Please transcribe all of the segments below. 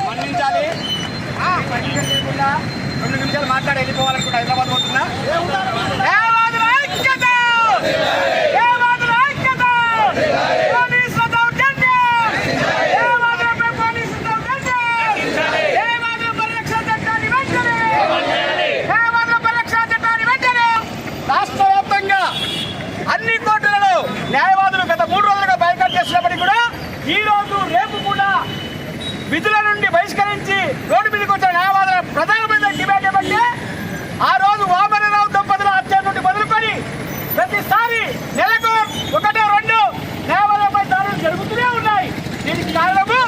మన్నించాలి. 2 నిమిషాలు మాట్లాడి వెళ్ళిపోవాలనుకుంటా. హైదరాబాద్ పోతున్నా. రాష్ట్ర వ్యాప్తంగా అన్ని కోర్టులలో న్యాయవాదులు గత 3 రోజులుగా బైకాట్ చేసినప్పటికీ కూడా ఈ రోజు రేపు కూడా విధుల నుండి బహిష్కరించి రోడ్డు మీదకి వచ్చిన న్యాయవాదుల ప్రధానమైన డిమాండ్ ఏమంటే ఆ రోజు వామనరావు దంపతుల హత్య నుండి మొదలుకొని ప్రతిసారి నెలకు 1-2 న్యాయవాదులపై దాడులు జరుగుతూనే ఉన్నాయి. దీనికి కారణము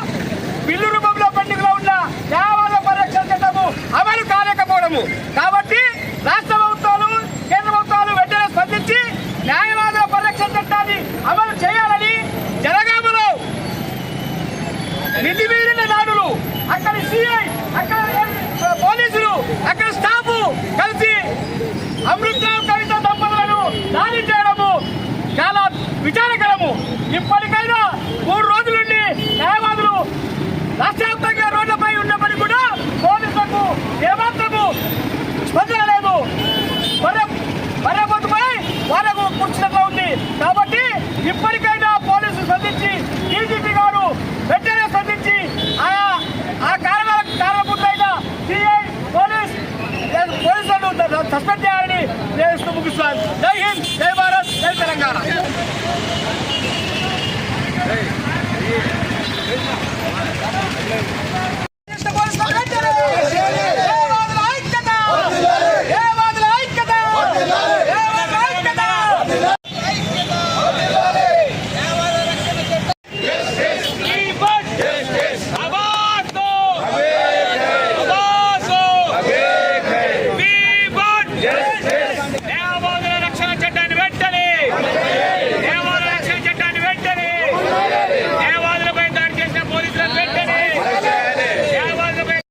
బిల్లు రూపంలో పెండింగ్లో ఉన్న న్యాయవాద పరిరక్షణ చట్టము అమలు కాలేకపోవడము. కాబట్టి రాష్ట్ర ప్రభుత్వాలు కేంద్ర ప్రభుత్వాలు వెంటనే స్పందించి న్యాయవాద పరిరక్షణ చట్టాన్ని అమలు చేయాలని జనగామలో మితిమీరిన దాడులు అక్కడ సిఐ అక్కడ పోలీసులు అక్కడ స్టాఫ్ కలిసి అమృతరావు కవిత దంపతులను దాడి చేయడము చాలా విచారకరము. ఇప్పటికైనా 3 రోజుల నుండి న్యాయవాదులు రాష్ట్ర వ్యాప్తంగా రోడ్లపై ఉన్నప్పటికీ కూడా పోలీసులకు ఏమాత్రము స్పందన లేదు. మరొకటిపై వాళ్ళకు కూర్చున్నట్లు ఉంది. కాబట్టి ఇప్పటికైనా పోలీసులు స్పందించి డీజీపీ గారు వెంటనే స్పందించి ఆ కారణభూతులైన సిఐ పోలీసులను సస్పెండ్ చేయాలని ముగిస్తున్నాను. జై హింద్, జై భారత్, జై తెలంగాణ.